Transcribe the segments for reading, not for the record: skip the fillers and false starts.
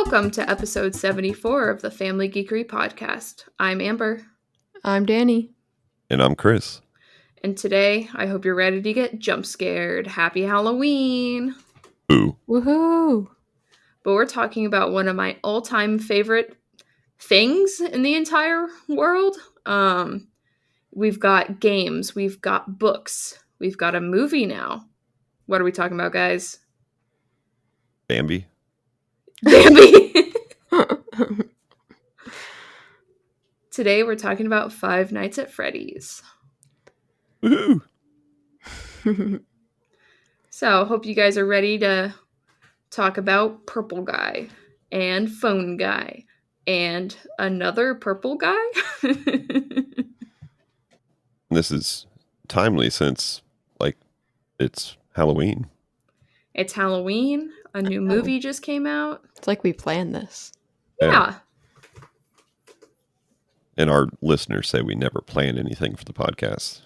Welcome to episode 74 of the Family Geekery podcast. I'm Amber. I'm Danny. And I'm Chris. And today, I hope you're ready to get jump scared. Happy Halloween! Ooh. Woohoo! But we're talking about one of my all-time favorite things in the entire world. We've got games, we've got books, we've got a movie now. What are we talking about, guys? Bambi. Bambi! Today we're talking about Five Nights at Freddy's. Woohoo! So, hope you guys are ready to talk about Purple Guy and Phone Guy and another purple guy. This is timely since, it's Halloween. It's Halloween. A new movie just came out. It's like we planned this. Yeah. And our listeners say we never plan anything for the podcast.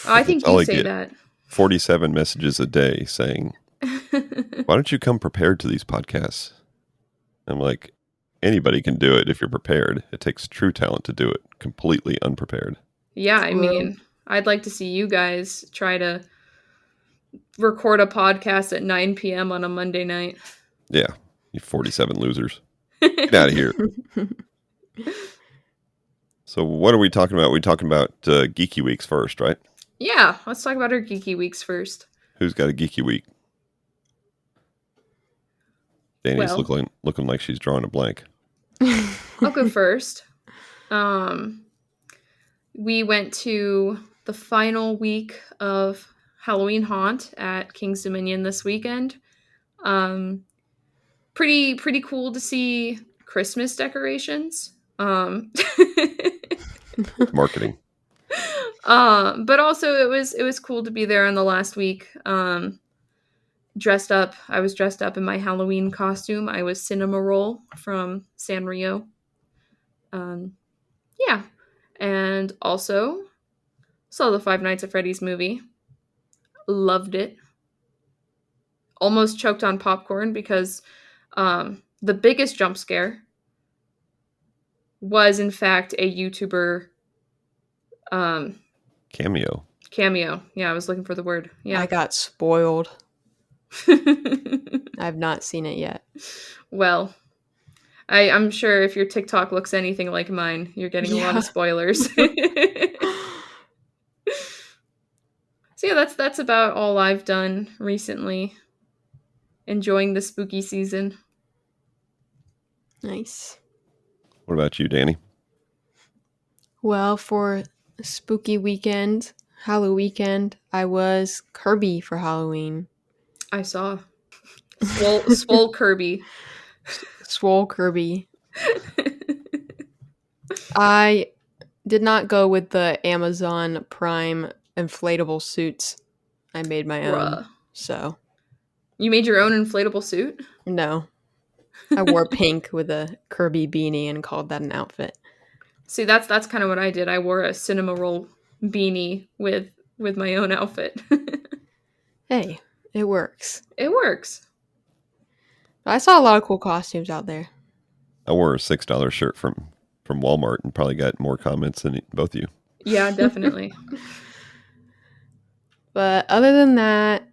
I think you say that. 47 messages a day saying, why don't you come prepared to these podcasts? I'm like, anybody can do it if you're prepared. It takes true talent to do it completely unprepared. Yeah, I mean, I'd like to see you guys try to record a podcast at 9 p.m. on a Monday night. Yeah, you 47 losers. Get out of here. So what are we talking about? We're talking about Geeky Weeks first, right? Yeah, let's talk about our Geeky Weeks first. Who's got a Geeky Week? Danny's looking like she's drawing a blank. I'll go first. We went to the final week of Halloween Haunt at King's Dominion this weekend. Pretty cool to see Christmas decorations. Marketing. But also it was cool to be there on the last week. Dressed up. I was dressed up in my Halloween costume. I was Cinema Roll from Sanrio. Yeah. And also saw the Five Nights at Freddy's movie. Loved it. Almost choked on popcorn because the biggest jump scare was in fact a YouTuber Cameo. Yeah, I was looking for the word. Yeah. I got spoiled. I've not seen it yet. Well, I'm sure if your TikTok looks anything like mine, you're getting a lot of spoilers. So yeah, that's about all I've done recently. Enjoying the spooky season. Nice. What about you, Danny? Well, for spooky weekend, Halloween weekend, I was Kirby for Halloween. I saw. Swole Kirby. Swole Kirby. I did not go with the Amazon Prime inflatable suits. I made my own. So. You made your own inflatable suit? No. I wore pink with a Kirby beanie and called that an outfit. See, that's kind of what I did. I wore a Cinema Roll beanie with my own outfit. Hey, it works. It works. I saw a lot of cool costumes out there. I wore a $6 shirt from Walmart and probably got more comments than both of you. Yeah, definitely. But other than that,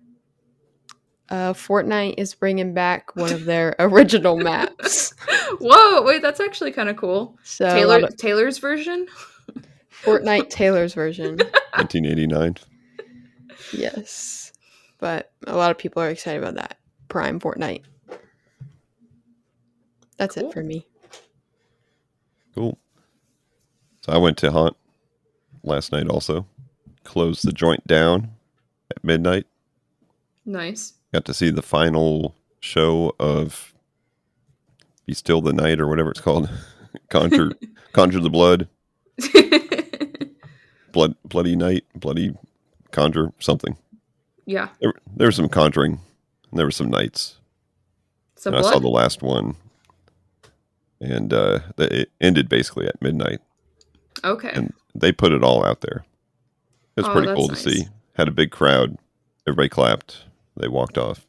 Fortnite is bringing back one of their original maps. Whoa, wait, that's actually kind of cool. So Taylor's version? Fortnite Taylor's version. 1989. Yes. But a lot of people are excited about that. Prime Fortnite. That's cool. It for me. Cool. So I went to Haunt last night also. Closed the joint down at midnight. Nice. Got to see the final show of Be Still the Night or whatever it's called. Conjure the Blood. Bloody Night. Bloody Conjure something. Yeah. There was some conjuring. And there were some nights. Some and blood? I saw the last one. And it ended basically at midnight. Okay. And they put it all out there. It was pretty cool to nice. see. Had a big crowd. Everybody clapped. They walked off.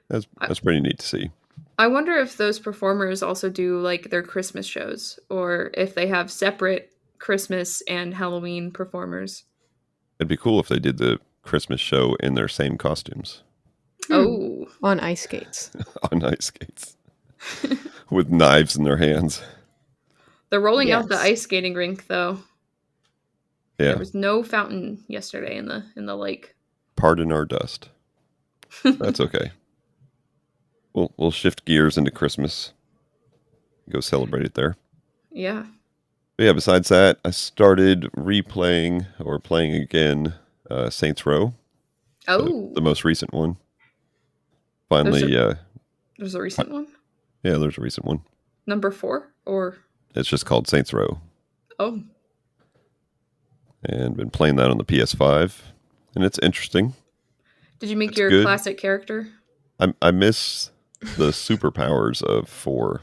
That's pretty neat to see. I wonder if those performers also do like their Christmas shows, or if they have separate Christmas and Halloween performers. It'd be cool if they did the Christmas show in their same costumes Oh. On ice skates. on ice skates with knives in their hands. They're rolling out the Yes. ice skating rink, though. Yeah. There was no fountain yesterday in the lake. Pardon our dust. That's okay. We'll shift gears into Christmas. Go celebrate it there. Yeah. But yeah, besides that, I started replaying or playing again Saints Row. Oh. The most recent one. Finally, There's a recent one? yeah, there's a recent one. Number 4? Or... It's just called Saints Row. Oh. And been playing that on the PS5. And it's interesting. Did you make It's your good. classic character? I miss the superpowers of 4.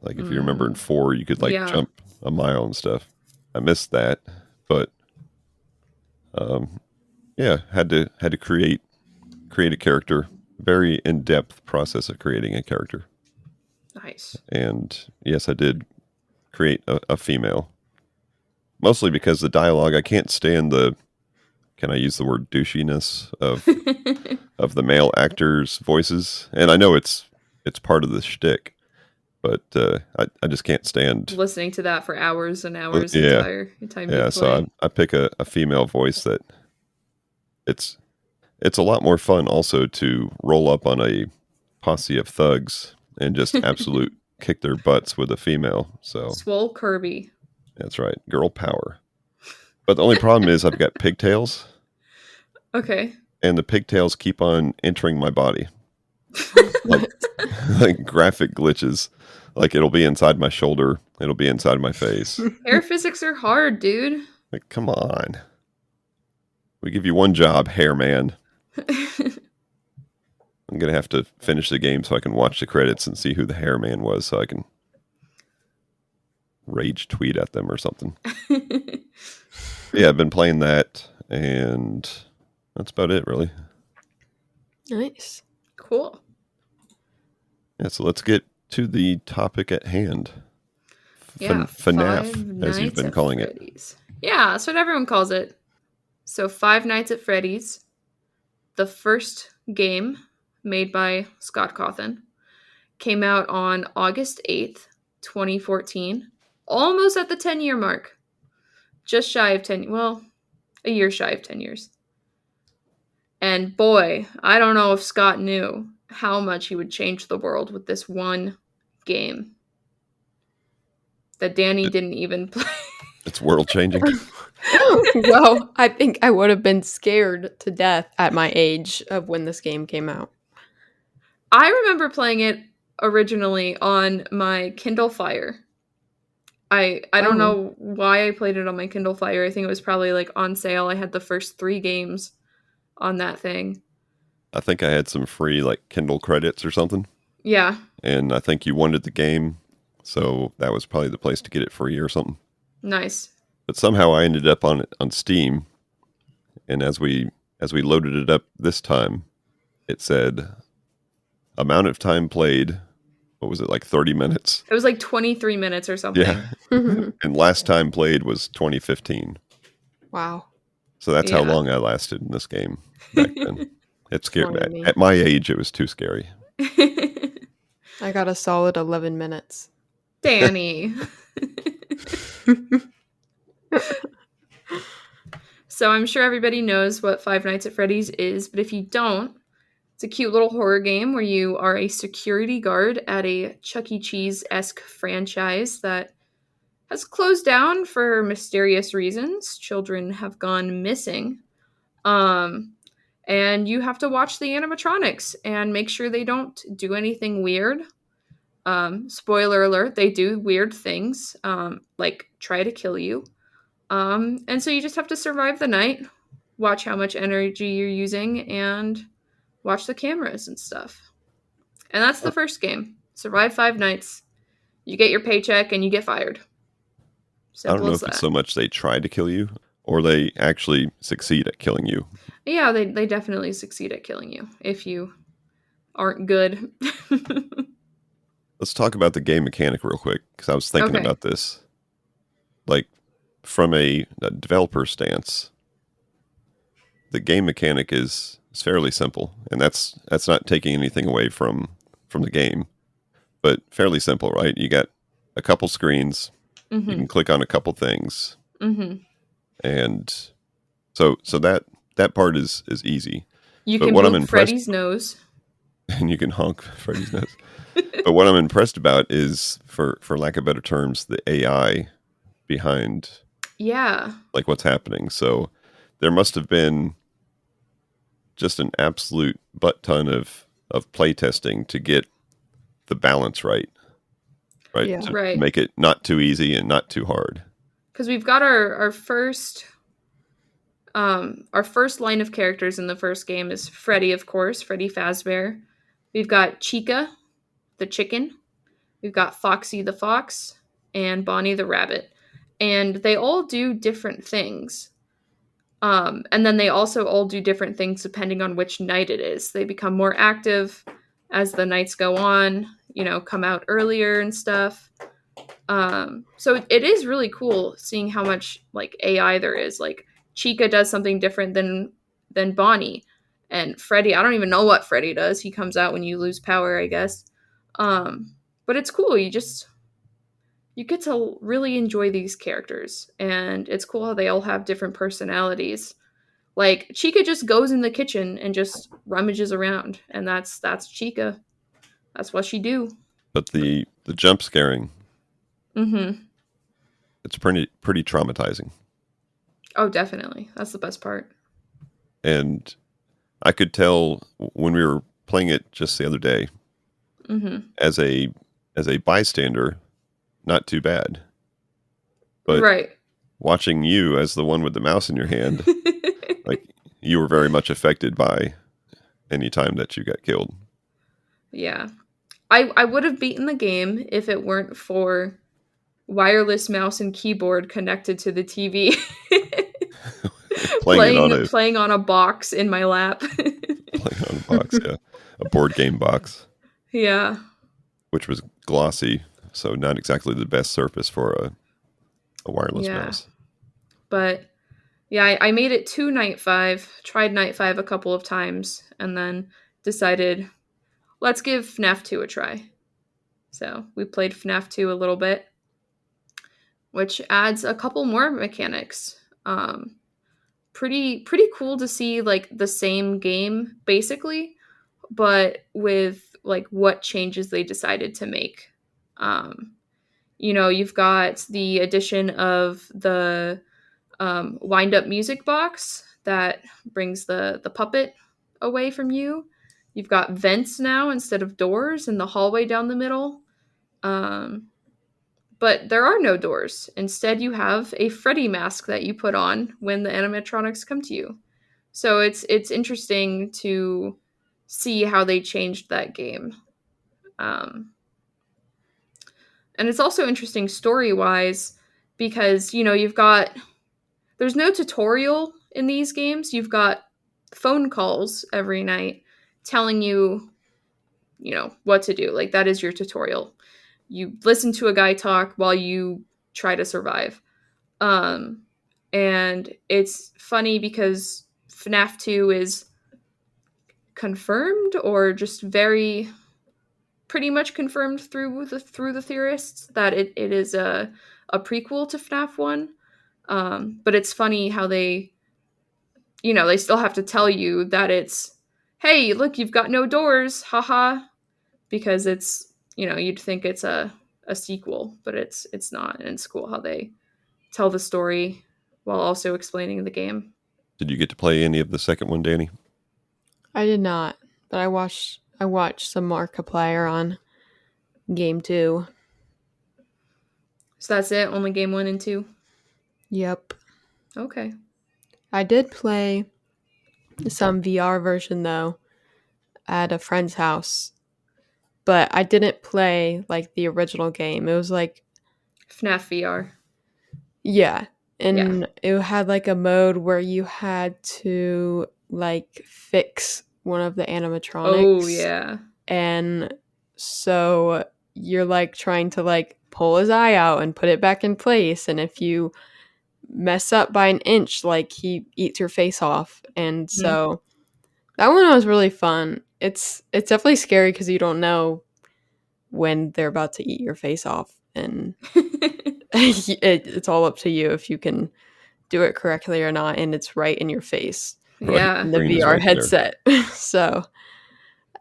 Like, if you remember in 4, you could, like, Yeah. jump a mile and stuff. I missed that. But, yeah, had to create a character. Very in-depth process of creating a character. Nice. And, yes, I did create a female. Mostly because the dialogue, I can't stand can I use the word douchiness of the male actors' voices? And I know it's part of the shtick, but I just can't stand Listening to that for hours and hours Yeah. entire time you Yeah, play. so I pick a female voice that it's a lot more fun also to roll up on a posse of thugs and just absolute kick their butts with a female. So Swole Kirby. that's right, girl power. But the only problem is I've got pigtails, Okay. and the pigtails keep on entering my body. Like graphic glitches. Like it'll be inside my shoulder, it'll be inside my face. Hair physics are hard, dude. Like, come on. We give you one job, hair man. I'm going to have to finish the game so I can watch the credits and see who the hair man was so I can rage tweet at them or something. Yeah, I've been playing that, and that's about it, really. Nice. Cool. Yeah, so let's get to the topic at hand. Yeah. FNAF, Five as you've Nights been at calling it. Freddy's. Yeah, that's what everyone calls it. So Five Nights at Freddy's, the first game made by Scott Cawthon, came out on August 8th, 2014, almost at the 10-year mark. Just shy of 10, well, a year shy of 10 years. And boy, I don't know if Scott knew how much he would change the world with this one game that Danny didn't even play. It's world changing. Well, I think I would have been scared to death at my age of when this game came out. I remember playing it originally on my Kindle Fire. I don't know why I played it on my Kindle Fire. I think it was probably like on sale. I had the first 3 games on that thing. I think I had some free like Kindle credits or something. Yeah. And I think you wanted the game, so that was probably the place to get it free or something. Nice. But somehow I ended up on Steam, and as we loaded it up this time, it said amount of time played. What was it, like 30 minutes? It was like 23 minutes or something. Yeah. And last time played was 2015. Wow. So that's how Yeah. long I lasted in this game back then. It scared Funny to me. me. At my age, it was too scary. I got a solid 11 minutes. Danny. So I'm sure everybody knows what Five Nights at Freddy's is, but if you don't, it's a cute little horror game where you are a security guard at a Chuck E. Cheese-esque franchise that has closed down for mysterious reasons. Children have gone missing. And you have to watch the animatronics and make sure they don't do anything weird. Spoiler alert, they do weird things, like try to kill you. And so you just have to survive the night, watch how much energy you're using, and watch the cameras and stuff. And that's the first game. Survive 5 nights, you get your paycheck, and you get fired. I don't Simple know as if it's that. so much they try to kill you or they actually succeed at killing you. Yeah, they definitely succeed at killing you if you aren't good. Let's talk about the game mechanic real quick, because I was thinking Okay. about this. Like, from a developer stance, the game mechanic is fairly simple, and that's not taking anything away from the game, but fairly simple, right? You got a couple screens, you Mm-hmm. can click on a couple things, Mm-hmm. and so that part is easy. You But can what I'm boop impressed, Freddy's nose. and you can honk Freddy's nose. But what I'm impressed about is, for lack of better terms, the AI behind Yeah. like what's happening. So there must have been just an absolute butt ton of play testing to get the balance right, Yeah. to Right. make it not too easy and not too hard. Because we've got our first line of characters in the first game is Freddy, of course, Freddy Fazbear. We've got Chica, the chicken. We've got Foxy the fox and Bonnie the rabbit. And they all do different things. And then they also all do different things depending on which night it is. They become more active as the nights go on, come out earlier and stuff. So it is really cool seeing how much like AI there is. Like Chica does something different than Bonnie, and Freddy. I don't even know what Freddy does. He comes out when you lose power, I guess. But it's cool. You get to really enjoy these characters, and it's cool how they all have different personalities. Like Chica just goes in the kitchen and just rummages around, and that's Chica. That's what she do. But the jump scaring, Mm-hmm. it's pretty traumatizing. Oh, definitely. That's the best part. And I could tell when we were playing it just the other day, Mm-hmm. as a bystander, not too bad. But Right. watching you as the one with the mouse in your hand, like you were very much affected by any time that you got killed. Yeah. I would have beaten the game if it weren't for wireless mouse and keyboard connected to the TV. Playing it on a playing on a box in my lap. box, yeah, a board game box, Yeah. which was glossy, so not exactly the best surface for a wireless Yeah. mouse. But yeah, I made it to night 5, tried night 5 a couple of times, and then decided, let's give FNAF 2 a try. So we played FNAF 2 a little bit, which adds a couple more mechanics. Pretty cool to see like the same game basically, but with like what changes they decided to make. Um, you've got the addition of the wind up music box that brings the puppet away from you. You've got vents now instead of doors in the hallway down the middle. Um, but there are no doors. Instead, you have a Freddy mask that you put on when the animatronics come to you. So it's interesting to see how they changed that game. Um, and it's also interesting story wise because you've got there's no tutorial in these games. You've got phone calls every night telling you what to do. Like that is your tutorial. You listen to a guy talk while you try to survive. Um, and it's funny because FNAF 2 is confirmed or just very pretty much confirmed through the theorists that it is a prequel to FNAF 1. But it's funny how they still have to tell you that it's, hey, look, you've got no doors, haha, because it's, you'd think it's a sequel, but it's not, and it's cool how they tell the story while also explaining the game. Did you get to play any of the second one, Danny? I did not, but I watched some Markiplier on game 2. So that's it, only game 1 and 2. Yep. Okay. I did play some VR version though at a friend's house, but I didn't play like the original game. It was like FNAF VR. yeah, Yeah. and it had like a mode where you had to like fix one of the animatronics. Oh yeah. And so you're like trying to like pull his eye out and put it back in place, and if you mess up by an inch, like he eats your face off. And so that one was really fun. It's definitely scary because you don't know when they're about to eat your face off, and it's all up to you if you can do it correctly or not, and it's right in your face Right. Yeah. in the Screen is VR right there. headset. So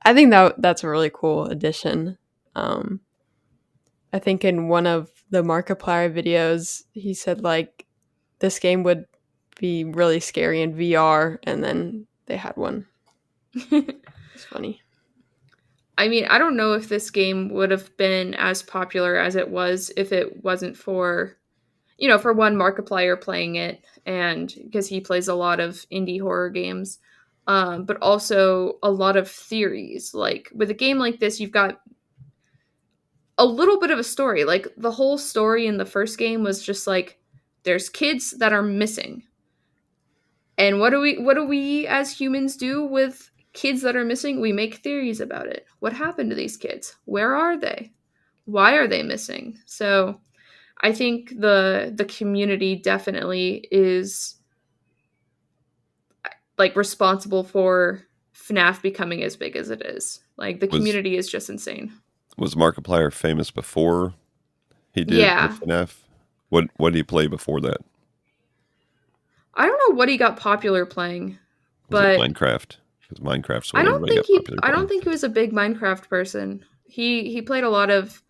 I think that's a really cool addition. I think in one of the Markiplier videos, he said like this game would be really scary in VR, and then they had one. It's funny. I mean, I don't know if this game would have been as popular as it was if it wasn't for, for one, Markiplier playing it, and because he plays a lot of indie horror games, but also a lot of theories. Like with a game like this, you've got a little bit of a story. Like the whole story in the first game was just like there's kids that are missing. And what do we as humans do with kids that are missing? We make theories about it. What happened to these kids? Where are they? Why are they missing? So I think the community definitely is like responsible for FNAF becoming as big as it is. Like the Was community is just insane. was Markiplier famous before he did Yeah. with FNAF? What did he play before that? I don't know what he got popular playing, Was it but Minecraft? Because Minecraft's what everybody got popular I don't playing. think he was a big Minecraft person. He played a lot of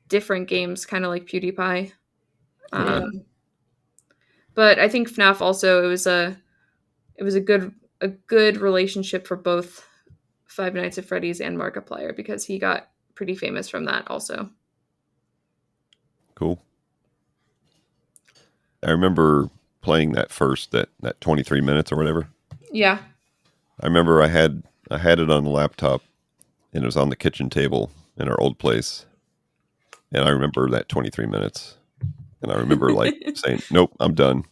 different games, kind of like PewDiePie. Okay. But I think FNAF also it was a good relationship for both Five Nights at Freddy's and Markiplier because he got pretty famous from that also. Cool. I remember playing that 23 minutes or whatever. Yeah. I remember I had it on the laptop, and it was on the kitchen table in our old place. And I remember that 23 minutes. And I remember like saying, "Nope, I'm done."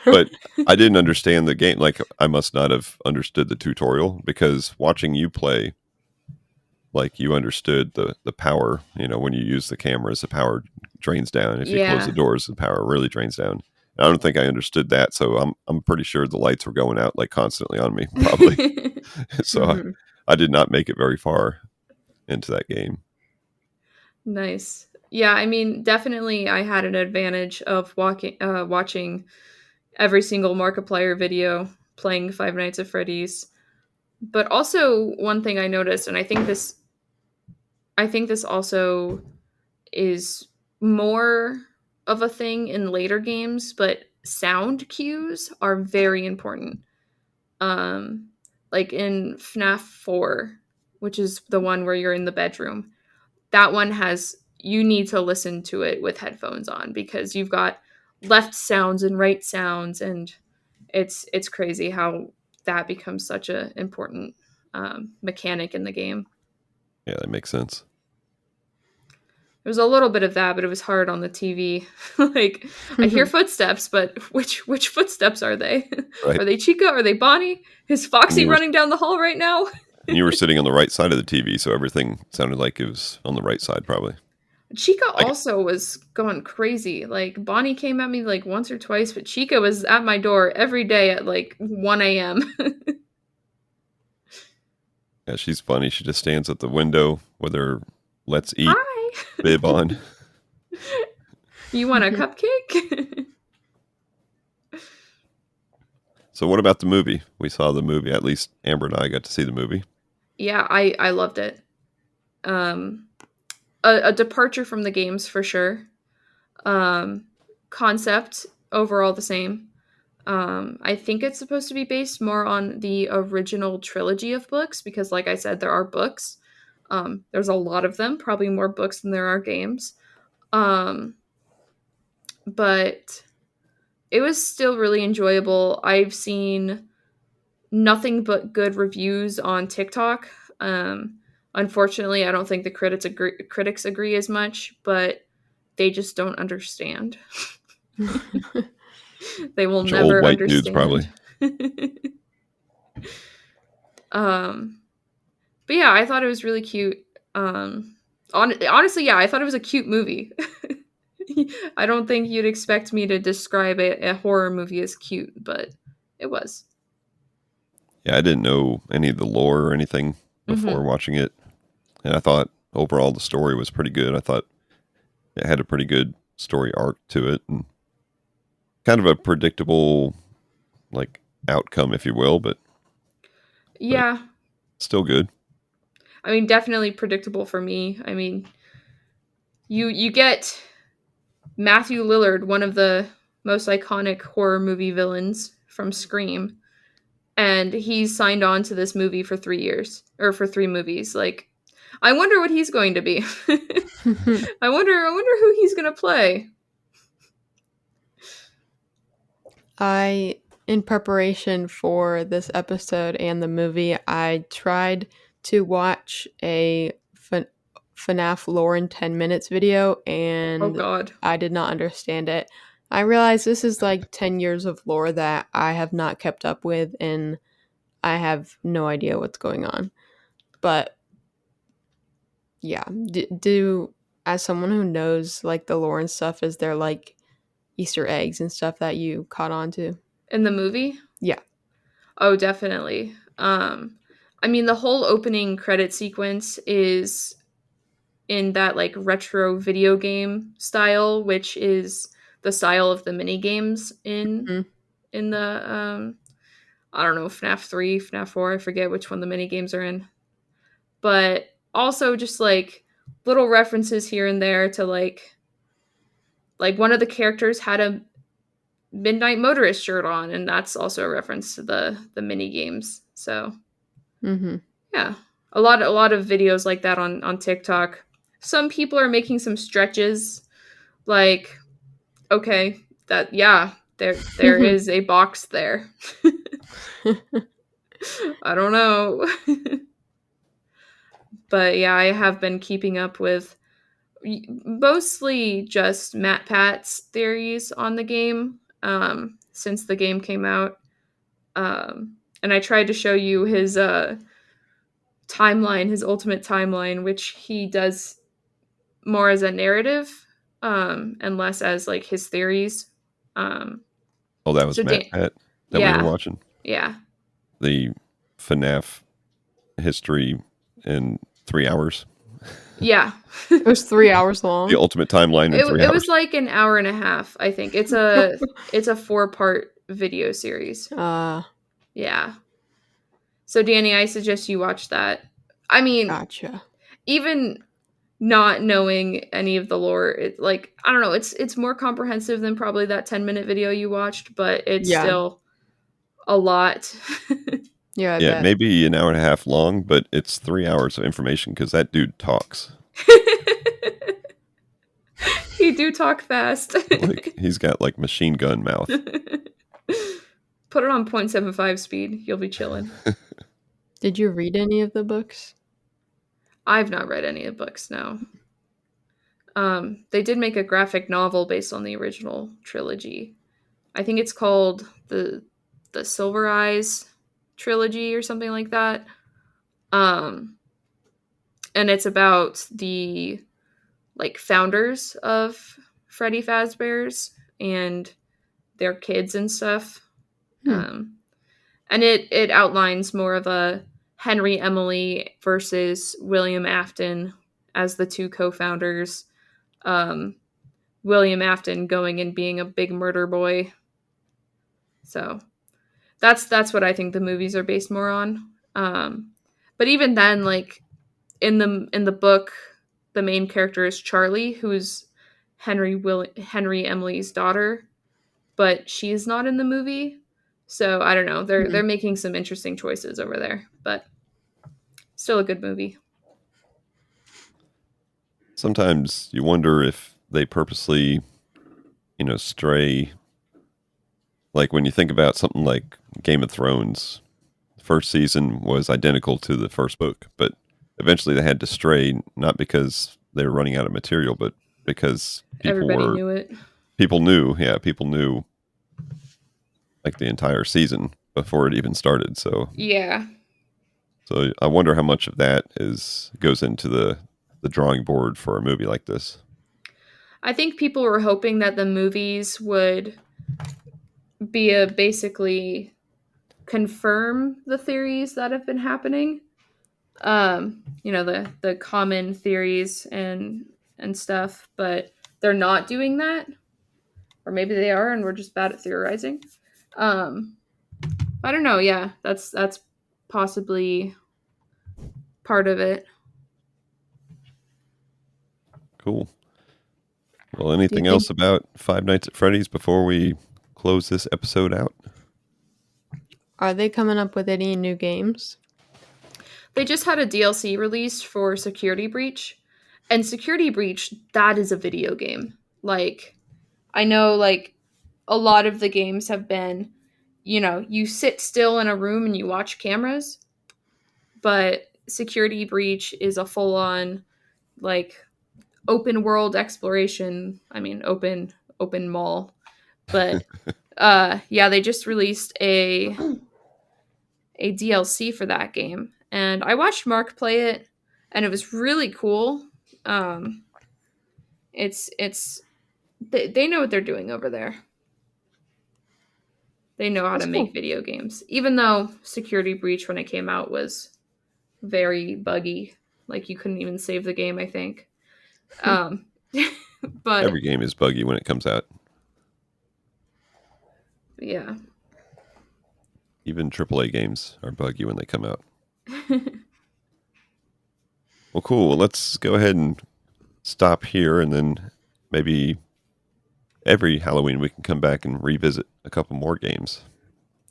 But I didn't understand the game. Like I must not have understood the tutorial, because watching you play, like you understood the power, when you use the cameras, the power drains down. If you close the doors, the power really drains down. And I don't think I understood that. So I'm pretty sure the lights were going out like constantly on me, probably. So I did not make it very far into that game. Nice. Yeah, I mean, definitely I had an advantage of watching every single Markiplier video playing Five Nights at Freddy's. But also one thing I noticed, and I think this also is more of a thing in later games, but sound cues are very important. Like in FNAF 4, which is the one where you're in the bedroom. That one you need to listen to it with headphones on because you've got left sounds and right sounds, and it's crazy how that becomes such an important mechanic in the game. Yeah, that makes sense. There was a little bit of that, but it was hard on the TV. Like I hear footsteps, but which footsteps are they? Right. Are they Chica? Are they Bonnie? Is Foxy running down the hall right now? And you were sitting on the right side of the TV, so everything sounded like it was on the right side, probably. Chica also was going crazy. Like Bonnie came at me like once or twice, but Chica was at my door every day at like 1 a.m. Yeah, she's funny. She just stands at the window with her "Let's Eat" Hi. bib on. You want a cupcake? So what about the movie? We saw the movie. At least Amber and I got to see the movie. Yeah, I loved it. A departure from the games for sure. Concept overall the same. I think it's supposed to be based more on the original trilogy of books because, like I said, there are books. There's a lot of them, probably more books than there are games. But it was still really enjoyable. I've seen nothing but good reviews on TikTok. Unfortunately, I don't think the critics agree as much, but they just don't understand. They will never old white understand. Dudes, probably. But yeah, I thought it was really cute. Honestly, yeah, I thought it was a cute movie. I don't think you'd expect me to describe a horror movie as cute, but it was. Yeah, I didn't know any of the lore or anything before watching it. And I thought overall the story was pretty good. I thought it had a pretty good story arc to it and kind of a predictable like outcome, if you will, but Yeah. still good. I mean, definitely predictable for me. I mean, you get Matthew Lillard, one of the most iconic horror movie villains from Scream, and he's signed on to this movie for 3 years or for 3 movies. Like, I wonder what he's going to be. I wonder who he's going to play. In preparation for this episode and the movie, I tried to watch a FNAF lore in 10 minutes video, Oh and God. I did not understand it. I realized this is like 10 years of lore that I have not kept up with, and I have no idea what's going on. But yeah, do as someone who knows like the lore and stuff, is there like Easter eggs and stuff that you caught on to? In the movie? Yeah. Oh, definitely. I mean, the whole opening credit sequence is in that like retro video game style, which is the style of the mini games in the I don't know, FNAF 3, FNAF 4, I forget which one the mini games are in. But also just like little references here and there to like one of the characters had a Midnight Motorist shirt on, and that's also a reference to the mini games. So yeah, a lot of videos like that on TikTok. Some people are making some stretches, like, okay, that yeah, there is a box there. I don't know. But yeah, I have been keeping up with mostly just Matt Pat's theories on the game since the game came out. And I tried to show you his timeline, his ultimate timeline, which he does more as a narrative and less as like his theories. Oh, that was So Matt Pat that we were yeah, watching. yeah, The FNAF history in 3 hours. yeah. It was 3 hours long. The ultimate timeline in 3 It hours. was like an hour and a half, I think. It's a 4-part video series. Yeah. So Danny, I suggest you watch that. I mean, Gotcha. even not knowing any of the lore, it, like, I don't know, it's more comprehensive than probably that 10-minute video you watched, but it's still a lot. Yeah, Yeah, maybe an hour and a half long, but it's 3 hours of information because that dude talks. He do talk fast. Like he's got like machine gun mouth. Put it on 0.75 speed. You'll be chilling. Did you read any of the books? I've not read any of the books, no. They did make a graphic novel based on the original trilogy. I think it's called the Silver Eyes trilogy or something like that. And it's about the like founders of Freddy Fazbear's and their kids and stuff. And it outlines more of a Henry Emily versus William Afton as the two co-founders. William Afton going and being a big murder boy. So that's what I think the movies are based more on. But even then, like in the book, the main character is Charlie, who's Henry Emily's daughter, but she's not in the movie. So I don't know. They're making some interesting choices over there, but still a good movie. Sometimes you wonder if they purposely, stray. Like when you think about something like Game of Thrones, the first season was identical to the first book, but eventually they had to stray, not because they were running out of material, but because Everybody knew it. People knew like the entire season before it even started. So yeah. So I wonder how much of that goes into the drawing board for a movie like this? I think people were hoping that the movies would be basically confirm the theories that have been happening. The common theories and stuff, but they're not doing that. Or maybe they are and we're just bad at theorizing. I don't know, yeah. That's possibly part of it. Cool. Well, anything else about Five Nights at Freddy's before we close this episode out? Are they coming up with any new games? They just had a DLC released for Security Breach. And Security Breach, that is a video game. Like, I know, like, a lot of the games have been, you sit still in a room and you watch cameras. But Security Breach is a full-on, like, open world exploration. I mean, open mall. But, yeah, they just released a DLC for that game. And I watched Mark play it, and it was really cool. They know what they're doing over there. They know how to make video games. Even though Security Breach, when it came out, was very buggy. Like, you couldn't even save the game, I think. But every game is buggy when it comes out. Yeah. Even AAA games are buggy when they come out. Well, cool. Well, let's go ahead and stop here, and then maybe every Halloween we can come back and revisit a couple more games.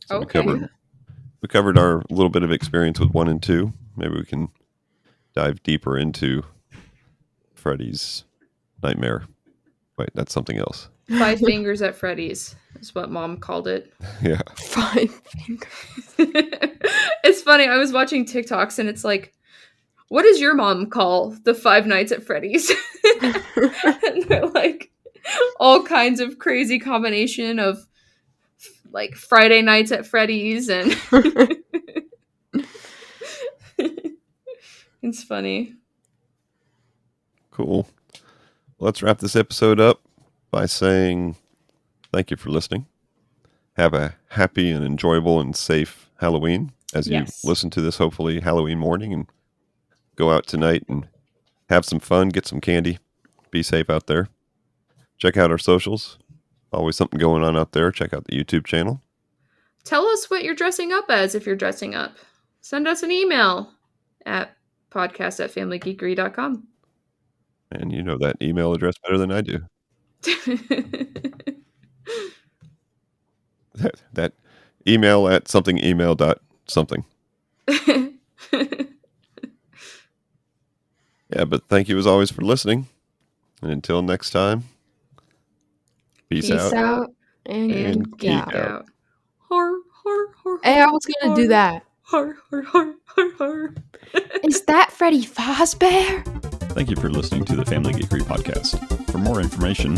So okay. We covered our little bit of experience with 1 and 2. Maybe we can dive deeper into Freddy's Nightmare. Wait, that's something else. 5 Fingers at Freddy's is what Mom called it. Yeah. 5 fingers. It's funny. I was watching TikToks and it's like, what does your mom call the 5 Nights at Freddy's? And they're like all kinds of crazy combination of like Friday Nights at Freddy's and it's funny. Cool. Let's wrap this episode up by saying thank you for listening. Have a happy and enjoyable and safe Halloween as you listen to this, hopefully Halloween morning, and go out tonight and have some fun, get some candy, be safe out there. Check out our socials. Always something going on out there. Check out the YouTube channel. Tell us what you're dressing up as if you're dressing up. Send us an email at podcast@familygeekery.com. And you know that email address better than I do. that email at something email dot something. Yeah, but thank you as always for listening. And until next time, peace out and geek out. Har, har, har, Hey, I was going to do that. Har, har, har, har, har. Is that Freddy Fazbear? Thank you for listening to the Family Geekery podcast. For more information,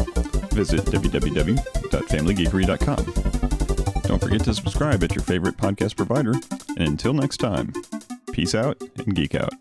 visit www.familygeekery.com. Don't forget to subscribe at your favorite podcast provider. And until next time, peace out and geek out.